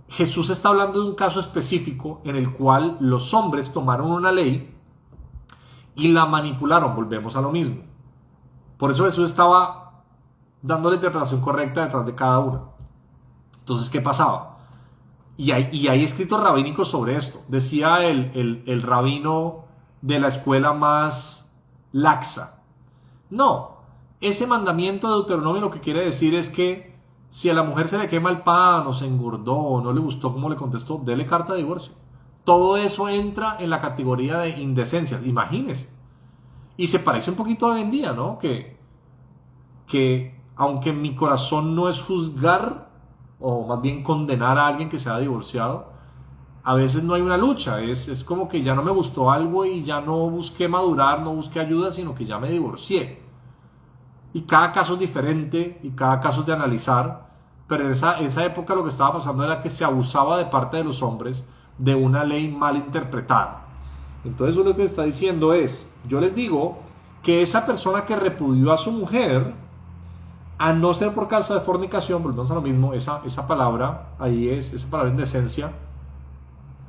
Jesús está hablando de un caso específico en el cual los hombres tomaron una ley y la manipularon, volvemos a lo mismo. Por eso Jesús estaba dando la interpretación correcta detrás de cada una. Entonces, ¿qué pasaba? Y hay escritos rabínicos sobre esto. Decía el rabino de la escuela más laxa. No, ese mandamiento de Deuteronomio lo que quiere decir es que si a la mujer se le quema el pan o se engordó o no le gustó cómo le contestó, dele carta de divorcio. Todo eso entra en la categoría de indecencias, imagínense. Y se parece un poquito hoy en día, ¿no? Que aunque mi corazón no es juzgar o más bien condenar a alguien que se ha divorciado, a veces no hay una lucha. Es como que ya no me gustó algo y ya no busqué madurar, no busqué ayuda, sino que ya me divorcié. Y cada caso es diferente y cada caso es de analizar, pero en esa época lo que estaba pasando era que se abusaba de parte de los hombres de una ley mal interpretada. Entonces lo que está diciendo es, yo les digo que esa persona que repudió a su mujer, a no ser por causa de fornicación, volvemos a lo mismo, esa palabra ahí es, esa palabra indecencia,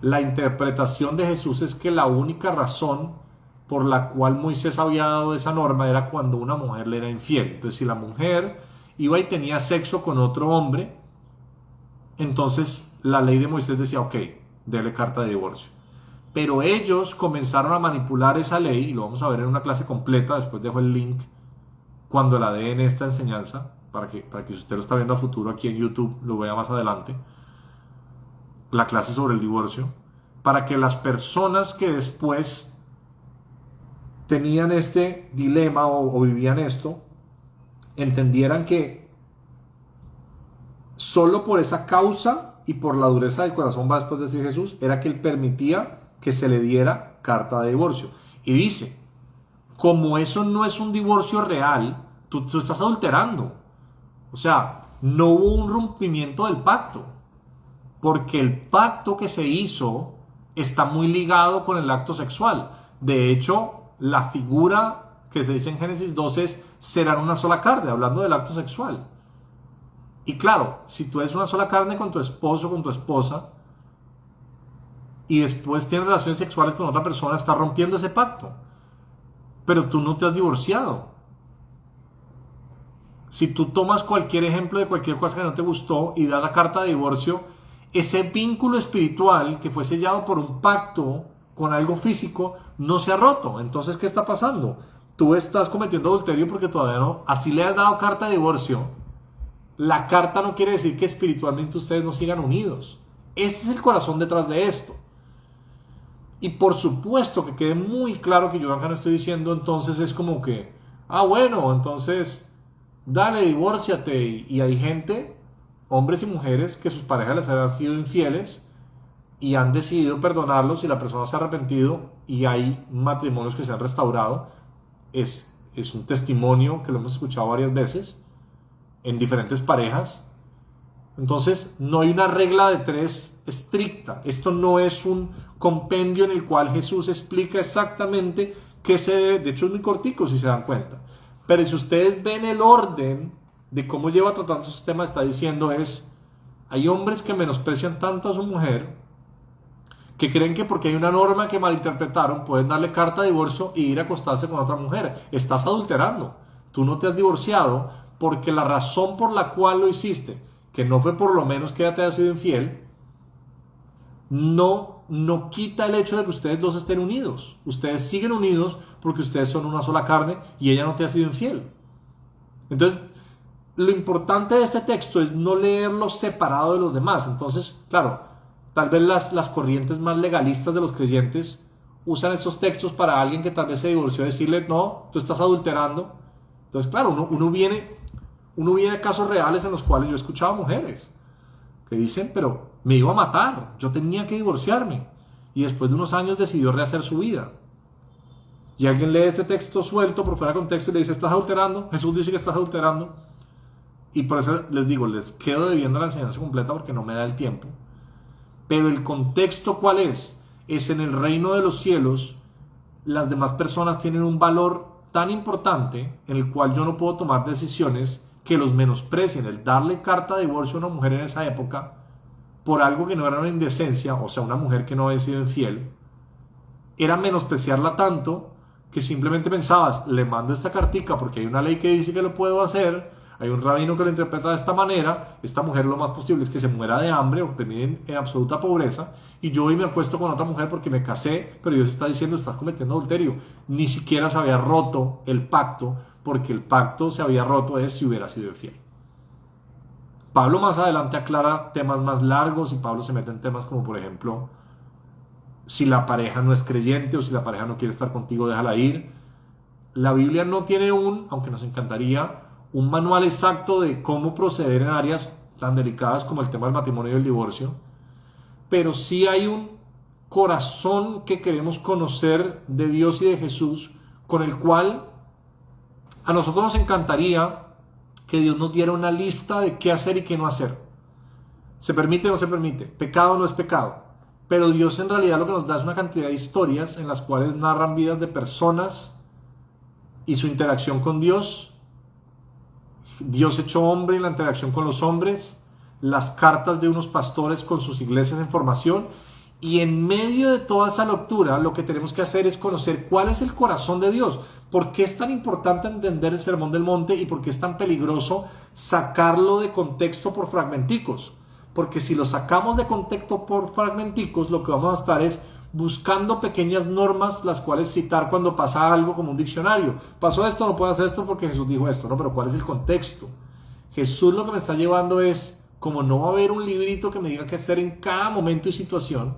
la interpretación de Jesús es que la única razón por la cual Moisés había dado esa norma era cuando una mujer le era infiel. Entonces, si la mujer iba y tenía sexo con otro hombre, entonces la ley de Moisés decía, ok, dele carta de divorcio. Pero ellos comenzaron a manipular esa ley, y lo vamos a ver en una clase completa, después dejo el link cuando la dé en esta enseñanza, para que si usted lo está viendo a futuro aquí en YouTube, lo vea más adelante, la clase sobre el divorcio, para que las personas que después tenían este dilema o vivían esto, entendieran que Solo por esa causa y por la dureza del corazón, va después de decir Jesús, era que él permitía que se le diera carta de divorcio. Y dice, como eso no es un divorcio real, tú estás adulterando. O sea, no hubo un rompimiento del pacto, porque el pacto que se hizo está muy ligado con el acto sexual. De hecho, la figura que se dice en Génesis 12 es, serán una sola carne, hablando del acto sexual. Y claro, si tú eres una sola carne con tu esposo, con tu esposa, y después tienes relaciones sexuales con otra persona, estás rompiendo ese pacto. Pero tú no te has divorciado. Si tú tomas cualquier ejemplo de cualquier cosa que no te gustó y das la carta de divorcio, ese vínculo espiritual que fue sellado por un pacto con algo físico no se ha roto. Entonces, ¿qué está pasando? Tú estás cometiendo adulterio porque todavía no, así le has dado carta de divorcio. La carta no quiere decir que espiritualmente ustedes no sigan unidos. Ese es el corazón detrás de esto. Y por supuesto que quede muy claro que yo acá no estoy diciendo entonces es como que, bueno, entonces dale, divórciate. Y hay gente, hombres y mujeres, que sus parejas les han sido infieles y han decidido perdonarlos y la persona se ha arrepentido y hay matrimonios que se han restaurado. Es un testimonio que lo hemos escuchado varias veces en diferentes parejas. Entonces no hay una regla de tres estricta. Esto no es un compendio en el cual Jesús explica exactamente qué se debe. De hecho es muy cortico si se dan cuenta. Pero si ustedes ven el orden de cómo lleva tratando su tema, está diciendo hay hombres que menosprecian tanto a su mujer que creen que porque hay una norma que malinterpretaron pueden darle carta de divorcio e ir a acostarse con otra mujer. Estás adulterando. Tú no te has divorciado porque la razón por la cual lo hiciste, que no fue por lo menos que ella te haya sido infiel, no quita el hecho de que ustedes dos estén unidos. Ustedes siguen unidos porque ustedes son una sola carne y ella no te ha sido infiel. Entonces, lo importante de este texto es no leerlo separado de los demás. Entonces, claro, tal vez las corrientes más legalistas de los creyentes usan esos textos para alguien que tal vez se divorció, decirle, no, tú estás adulterando. Entonces, claro, uno viene a casos reales en los cuales yo he escuchado mujeres que dicen, pero me iba a matar, yo tenía que divorciarme. Y después de unos años decidió rehacer su vida. Y alguien lee este texto suelto por fuera de contexto y le dice, estás adulterando. Jesús dice que estás adulterando. Y por eso les digo, les quedo debiendo la enseñanza completa porque no me da el tiempo. Pero el contexto, ¿cuál es? Es en el reino de los cielos, las demás personas tienen un valor tan importante en el cual yo no puedo tomar decisiones que los menosprecien. El darle carta de divorcio a una mujer en esa época por algo que no era una indecencia, o sea, una mujer que no había sido infiel, era menospreciarla tanto que simplemente pensabas, le mando esta cartica porque hay una ley que dice que lo puedo hacer, hay un rabino que lo interpreta de esta manera, esta mujer lo más posible es que se muera de hambre o termine en absoluta pobreza, y yo hoy me acuesto con otra mujer porque me casé, pero Dios está diciendo, estás cometiendo adulterio. Ni siquiera se había roto el pacto, porque el pacto se había roto si hubiera sido infiel. Pablo más adelante aclara temas más largos y Pablo se mete en temas como, por ejemplo, si la pareja no es creyente o si la pareja no quiere estar contigo, déjala ir. La Biblia no tiene aunque nos encantaría, un manual exacto de cómo proceder en áreas tan delicadas como el tema del matrimonio y el divorcio, pero sí hay un corazón que queremos conocer de Dios y de Jesús, con el cual a nosotros nos encantaría que Dios nos diera una lista de qué hacer y qué no hacer. ¿Se permite o no se permite? ¿Pecado o no es pecado? Pero Dios en realidad lo que nos da es una cantidad de historias en las cuales narran vidas de personas y su interacción con Dios. Dios hecho hombre y la interacción con los hombres, las cartas de unos pastores con sus iglesias en formación, y en medio de toda esa lectura lo que tenemos que hacer es conocer cuál es el corazón de Dios. ¿Por qué es tan importante entender el Sermón del Monte y por qué es tan peligroso sacarlo de contexto por fragmenticos? Porque si lo sacamos de contexto por fragmenticos, lo que vamos a estar es buscando pequeñas normas las cuales citar cuando pasa algo, como un diccionario. Pasó esto, no puedo hacer esto porque Jesús dijo esto, ¿no? Pero ¿cuál es el contexto? Jesús lo que me está llevando es, como no va a haber un librito que me diga qué hacer en cada momento y situación,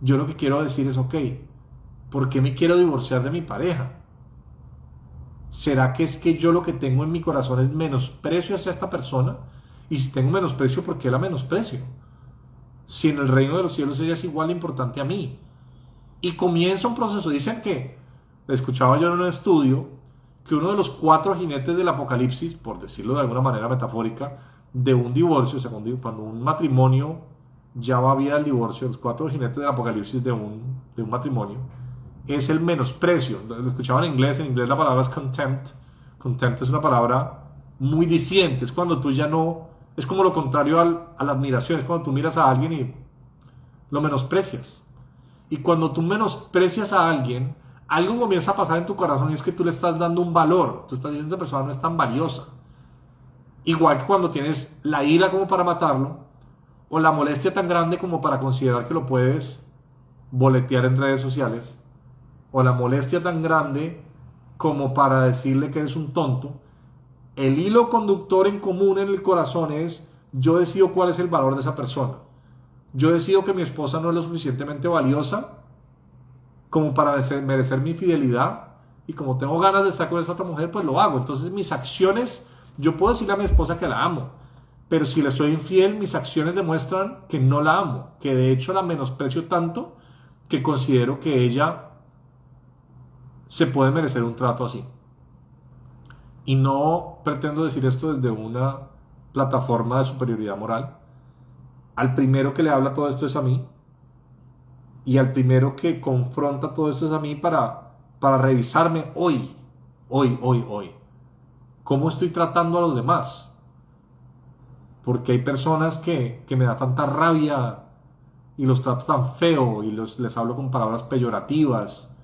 yo lo que quiero decir es, ok, ¿por qué me quiero divorciar de mi pareja? ¿Será que es que yo lo que tengo en mi corazón es menosprecio hacia esta persona? Y si tengo menosprecio, ¿por qué la menosprecio? Si en el reino de los cielos ella es igual de importante a mí. Y comienza un proceso. Dicen que, escuchaba yo en un estudio, que uno de los 4 jinetes del apocalipsis, por decirlo de alguna manera metafórica, de un divorcio, o sea, cuando un matrimonio ya va vía al divorcio, los 4 jinetes del apocalipsis de un matrimonio, es el menosprecio. Lo escuchaba en inglés la palabra es contempt. Contempt es una palabra muy diciente, es cuando tú ya no, es como lo contrario a la admiración, es cuando tú miras a alguien y lo menosprecias. Y cuando tú menosprecias a alguien, algo comienza a pasar en tu corazón y es que tú le estás dando un valor, tú estás diciendo esa persona no es tan valiosa. Igual que cuando tienes la ira como para matarlo, o la molestia tan grande como para considerar que lo puedes boletear en redes sociales, o la molestia tan grande como para decirle que eres un tonto. El hilo conductor en común en el corazón es: yo decido cuál es el valor de esa persona. Yo decido que mi esposa no es lo suficientemente valiosa como para merecer mi fidelidad, y como tengo ganas de estar con esa otra mujer, pues lo hago. Entonces mis acciones, yo puedo decirle a mi esposa que la amo, pero si le soy infiel, mis acciones demuestran que no la amo, que de hecho la menosprecio tanto que considero que ella se puede merecer un trato así. Y no pretendo decir esto desde una plataforma de superioridad moral. Al primero que le habla todo esto es a mí, y al primero que confronta todo esto es a mí para revisarme hoy. ¿Cómo estoy tratando a los demás? Porque hay personas que me da tanta rabia y los trato tan feo y les hablo con palabras peyorativas,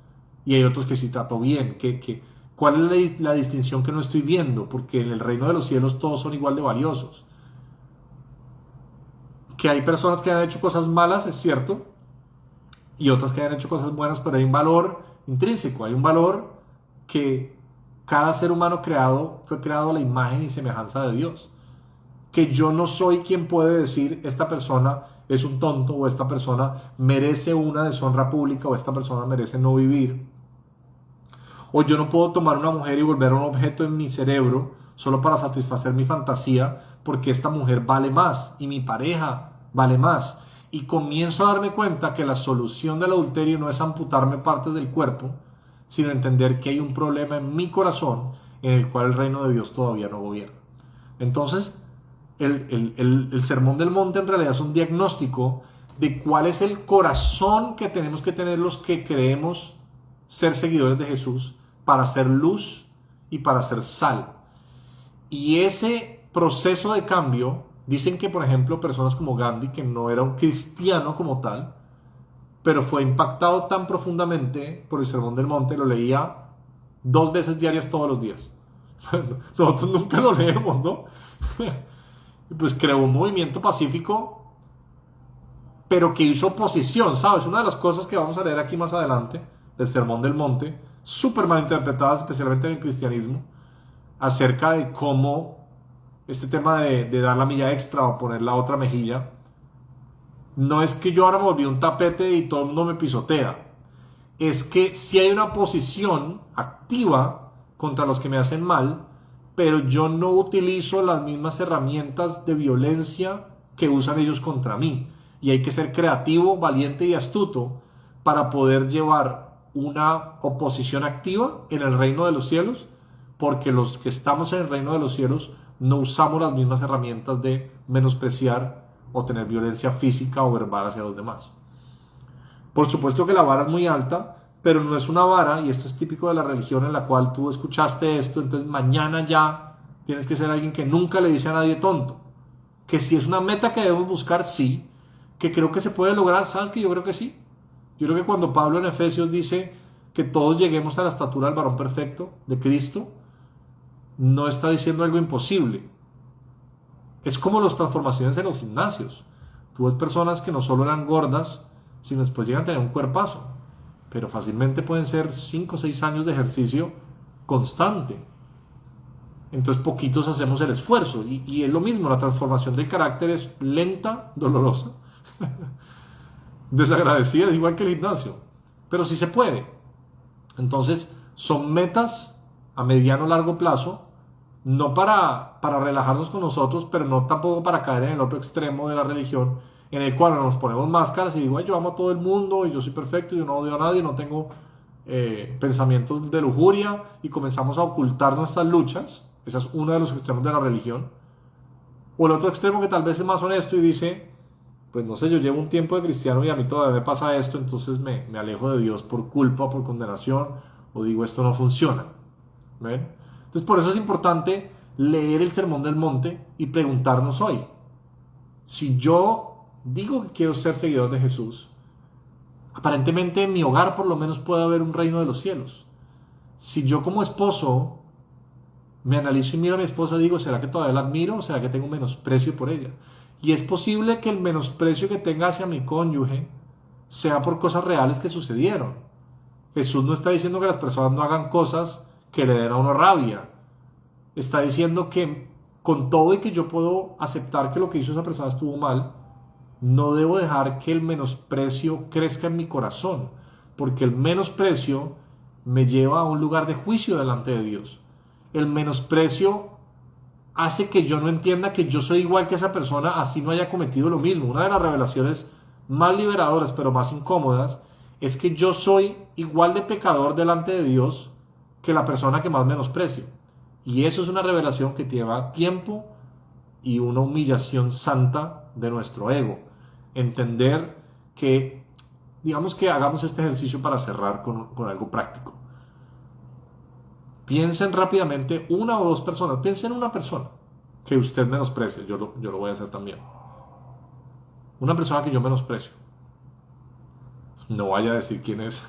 y hay otros que sí trato bien. ¿Cuál es la distinción que no estoy viendo? Porque en el reino de los cielos todos son igual de valiosos. Que hay personas que han hecho cosas malas, es cierto, y otras que han hecho cosas buenas, pero hay un valor intrínseco, hay un valor que cada ser humano fue creado a la imagen y semejanza de Dios. Que yo no soy quien puede decir esta persona es un tonto, o esta persona merece una deshonra pública, o esta persona merece no vivir. O yo no puedo tomar una mujer y volver un objeto en mi cerebro solo para satisfacer mi fantasía, porque esta mujer vale más y mi pareja vale más. Y comienzo a darme cuenta que la solución del adulterio no es amputarme partes del cuerpo, sino entender que hay un problema en mi corazón en el cual el reino de Dios todavía no gobierna. Entonces, el Sermón del Monte en realidad es un diagnóstico de cuál es el corazón que tenemos que tener los que creemos ser seguidores de Jesús, para ser luz y para ser sal. Y ese proceso de cambio, dicen que por ejemplo personas como Gandhi, que no era un cristiano como tal, pero fue impactado tan profundamente por el Sermón del Monte, lo leía 2 veces diarias todos los días. Nosotros nunca lo leemos, ¿no? Pues creó un movimiento pacífico, pero que hizo oposición, ¿sabes? Una de las cosas que vamos a leer aquí más adelante del Sermón del Monte, súper mal interpretadas, especialmente en el cristianismo, acerca de cómo este tema de dar la milla extra o poner la otra mejilla, no es que yo ahora me volví un tapete y todo el mundo me pisotea, es que sí hay una posición activa contra los que me hacen mal, pero yo no utilizo las mismas herramientas de violencia que usan ellos contra mí, y hay que ser creativo, valiente y astuto para poder llevar una oposición activa en el reino de los cielos, porque los que estamos en el reino de los cielos no usamos las mismas herramientas de menospreciar o tener violencia física o verbal hacia los demás. Por supuesto que la vara es muy alta, pero no es una vara, y esto es típico de la religión en la cual tú escuchaste esto, entonces mañana ya tienes que ser alguien que nunca le dice a nadie tonto. Que si es una meta que debemos buscar, sí. Que creo que se puede lograr, ¿sabes? Que yo creo que sí. Yo creo que cuando Pablo en Efesios dice que todos lleguemos a la estatura del varón perfecto de Cristo, no está diciendo algo imposible. Es como las transformaciones en los gimnasios. Tú ves personas que no solo eran gordas, sino después llegan a tener un cuerpazo, pero fácilmente pueden ser 5 o 6 años de ejercicio constante. Entonces poquitos hacemos el esfuerzo, y es lo mismo, la transformación del carácter es lenta, dolorosa, desagradecida, es igual que el gimnasio, pero sí se puede. Entonces son metas a mediano o largo plazo, no para relajarnos con nosotros, pero no tampoco para caer en el otro extremo de la religión, en el cual nos ponemos máscaras y digo, "Ay, yo amo a todo el mundo y yo soy perfecto, yo no odio a nadie, no tengo pensamientos de lujuria", y comenzamos a ocultar nuestras luchas. Esa es uno de los extremos de la religión. O el otro extremo, que tal vez es más honesto y dice, pues no sé, yo llevo un tiempo de cristiano y a mí todavía me pasa esto, entonces me alejo de Dios por culpa, por condenación, o digo, esto no funciona. ¿Ven? Entonces por eso es importante leer el Sermón del Monte y preguntarnos hoy, si yo digo que quiero ser seguidor de Jesús, aparentemente en mi hogar por lo menos puede haber un reino de los cielos. Si yo como esposo me analizo y miro a mi esposa y digo, ¿será que todavía la admiro o será que tengo un menosprecio por ella? Y es posible que el menosprecio que tenga hacia mi cónyuge sea por cosas reales que sucedieron. Jesús no está diciendo que las personas no hagan cosas que le den a uno rabia. Está diciendo que con todo y que yo puedo aceptar que lo que hizo esa persona estuvo mal, no debo dejar que el menosprecio crezca en mi corazón, porque el menosprecio me lleva a un lugar de juicio delante de Dios. El menosprecio hace que yo no entienda que yo soy igual que esa persona, así no haya cometido lo mismo. Una de las revelaciones más liberadoras, pero más incómodas, es que yo soy igual de pecador delante de Dios que la persona que más menosprecio. Y eso es una revelación que lleva tiempo y una humillación santa de nuestro ego. Entender que, digamos que hagamos este ejercicio para cerrar con algo práctico. Piensen rápidamente una o dos personas, piensen en una persona que usted menosprecie, yo lo voy a hacer también. Una persona que yo menosprecio. No vaya a decir quién es.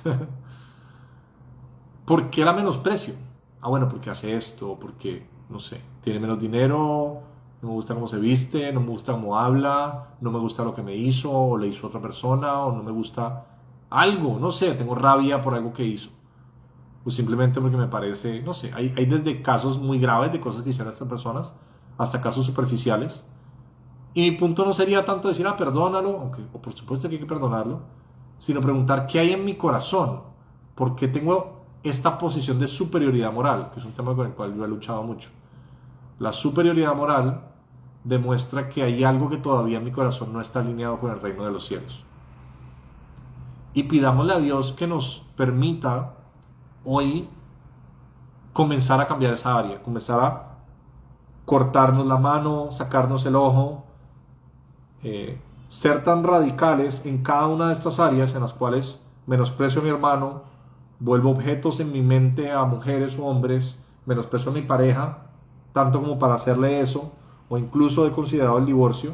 ¿Por qué la menosprecio? Ah, bueno, porque hace esto, porque, no sé, tiene menos dinero, no me gusta cómo se viste, no me gusta cómo habla, no me gusta lo que me hizo o le hizo a otra persona, o no me gusta algo, no sé, tengo rabia por algo que hizo. O simplemente porque me parece, no sé, hay desde casos muy graves de cosas que hicieron estas personas, hasta casos superficiales. Y mi punto no sería tanto decir, perdónalo, aunque o por supuesto que hay que perdonarlo, sino preguntar qué hay en mi corazón, por qué tengo esta posición de superioridad moral, que es un tema con el cual yo he luchado mucho. La superioridad moral demuestra que hay algo que todavía en mi corazón no está alineado con el reino de los cielos. Y pidámosle a Dios que nos permita hoy comenzar a cambiar esa área, comenzar a cortarnos la mano, sacarnos el ojo, ser tan radicales en cada una de estas áreas en las cuales menosprecio a mi hermano, vuelvo objetos en mi mente a mujeres o hombres, menosprecio a mi pareja, tanto como para hacerle eso, o incluso he considerado el divorcio,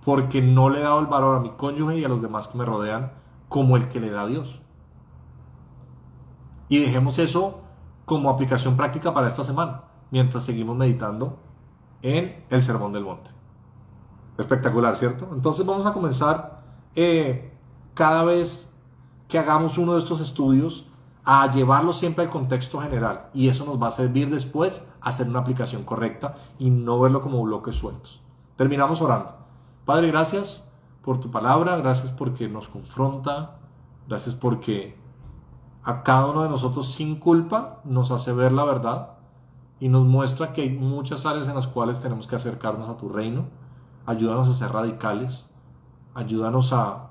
porque no le he dado el valor a mi cónyuge y a los demás que me rodean como el que le da a Dios. Y dejemos eso como aplicación práctica para esta semana, mientras seguimos meditando en el Sermón del Monte. Espectacular, ¿cierto? Entonces vamos a comenzar cada vez que hagamos uno de estos estudios a llevarlo siempre al contexto general, y eso nos va a servir después a hacer una aplicación correcta y no verlo como bloques sueltos. Terminamos orando. Padre, gracias por tu palabra, gracias porque nos confronta, gracias porque a cada uno de nosotros sin culpa nos hace ver la verdad y nos muestra que hay muchas áreas en las cuales tenemos que acercarnos a tu reino. Ayúdanos a ser radicales, ayúdanos a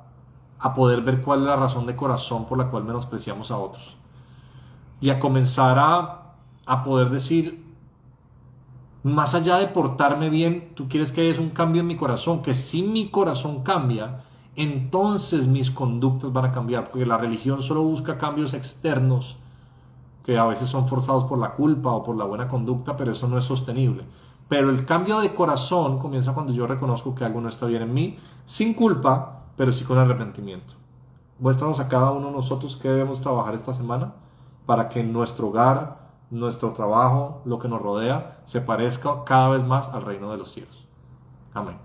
poder ver cuál es la razón de corazón por la cual menospreciamos a otros y a comenzar a poder decir, más allá de portarme bien, tú quieres que haya un cambio en mi corazón, que si mi corazón cambia, entonces mis conductas van a cambiar, porque la religión solo busca cambios externos que a veces son forzados por la culpa o por la buena conducta, pero eso no es sostenible. Pero el cambio de corazón comienza cuando yo reconozco que algo no está bien en mí, sin culpa, pero sí con arrepentimiento. Muéstranos a cada uno de nosotros qué debemos trabajar esta semana para que nuestro hogar, nuestro trabajo, lo que nos rodea, se parezca cada vez más al reino de los cielos. Amén.